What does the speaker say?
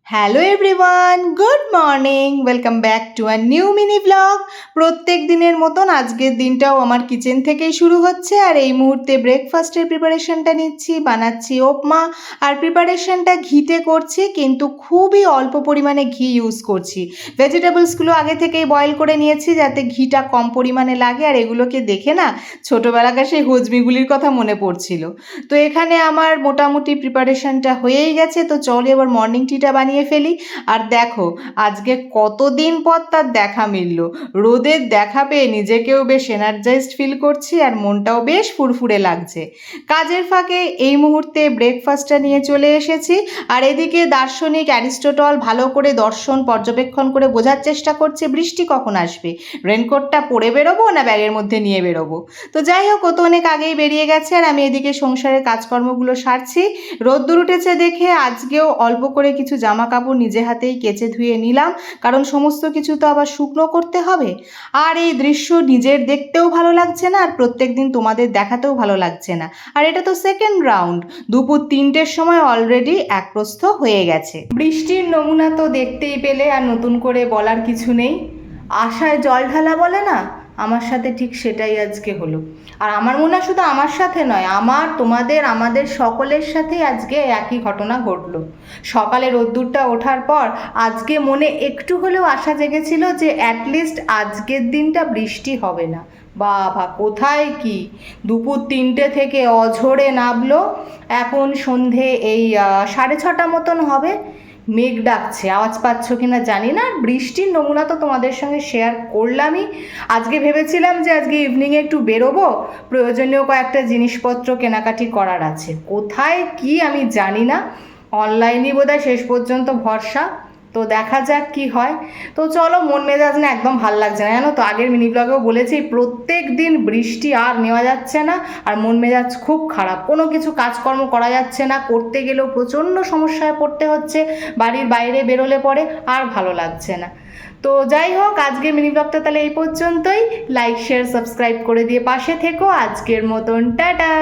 Hello everyone, good morning. Welcome back to a new mini blog. প্রত্যেক দিনের মতন আজকের দিনটাও আমার কিচেন থেকেই শুরু হচ্ছে। আর এই মুহূর্তে ব্রেকফাস্টের প্রিপারেশনটা নিচ্ছি, বানাচ্ছি উপমা। আর প্রিপারেশনটা ঘিতে করছি, কিন্তু খুবই অল্প পরিমাণে ঘি ইউজ করছি। ভেজিটেবলসগুলো আগে থেকেই বয়েল করে নিয়েছি যাতে ঘিটা কম পরিমাণে লাগে। আর এগুলোকে দেখে না ছোটোবেলাকার সেই হজমিগুলির কথা মনে পড়ছিল। তো এখানে আমার মোটামুটি প্রিপারেশনটা হয়েই গেছে। তো চলো এবার মর্নিং টিটা বানিয়ে ফেলি। আর দেখো আজকে কতদিন পর তার দেখা মিলল। রোদের দেখা পেয়ে নিজেকেও বেশ এনার্জাইজড ফিল করছি আর মনটাও বেশ ফুরফুরে লাগছে। কাজের ফাঁকে এই মুহূর্তে ব্রেকফাস্টটা নিয়ে চলে এসেছি। আর এদিকে দার্শনিক অ্যারিস্টটল ভালো করে দর্শন পর্যবেক্ষণ করে বোঝার চেষ্টা করছে বৃষ্টি কখন আসবে, রেনকোটটা পরে বেরোবো না ব্যাগের মধ্যে নিয়ে বেরোবো। তো যাই হোক, ও তো অনেক আগেই বেরিয়ে গেছে আর আমি এদিকে সংসারের কাজকর্মগুলো সারছি। রোদ্দুর উঠেছে দেখে আজকেও অল্প করে কিছু জামা কাপড় নিজে হাতেই কেচে ধুয়ে নিলাম, কারণ সমস্ত কিছু তো আবার শুকনো করতে হবে। আর এই দৃশ্য নিজের দেখতেও ভালো লাগছে না, আর প্রত্যেক দিন তোমাদের দেখাতেও ভালো লাগছে না। আর এটা তো সেকেন্ড রাউন্ড, দুপুর 3টের সময় অলরেডি এক প্রস্থ হয়ে গেছে। বৃষ্টির নমুনা তো দেখতেই পেলে, আর নতুন করে বলার কিছু নেই। আশায় জল ঢালা বলে না, আমার সাথে ঠিক সেটাই আজকে হলো। আর আমার মনে হয় শুধু আমার সাথে নয়, আমাদের সকলের সাথেই আজকে একই ঘটনা ঘটলো। সকালে রোদ্দুরটা ওঠার পর আজকে মনে একটু হলেও আশা জেগেছিল যে অ্যাটলিস্ট আজকের দিনটা বৃষ্টি হবে না। বাবা কোথায় কি, দুপুর 3টে থেকে অঝোরে নামলো, এখন সন্ধে এই 6:30 মতন হবে। মেঘ ডাকছে, আওয়াজ পাচ্ছ কিনা জানি না। বৃষ্টির নমুনা তো তোমাদের সঙ্গে শেয়ার করলামই। আজকে ভেবেছিলাম যে আজকে ইভিনিংয়ে একটু বেরোবো, প্রয়োজনীয় কয়েকটা জিনিসপত্র কেনাকাটি করার আছে। কোথায় কি আমি জানি না, অনলাইনই বোধহয় শেষ পর্যন্ত ভরসা। তো দেখা যাক কি হয়। তো চলো, মন মেজাজ না একদম ভাল লাগছে না, জানো তো। আগের মিনি ব্লগেও বলেছি প্রত্যেক দিন বৃষ্টি আর নেওয়া যাচ্ছে না, আর মন মেজাজ খুব খারাপ। কোনো কিছু কাজকর্ম করা যাচ্ছে না, করতে গেলেও প্রচণ্ড সমস্যায় পড়তে হচ্ছে। বাড়ির বাইরে বেরোলে পরে আর ভালো লাগছে না। তো যাই হোক, আজকের মিনি ব্লগটা তাহলে এই পর্যন্তই। লাইক শেয়ার সাবস্ক্রাইব করে দিয়ে পাশে থেকো। আজকের মতন টাটা।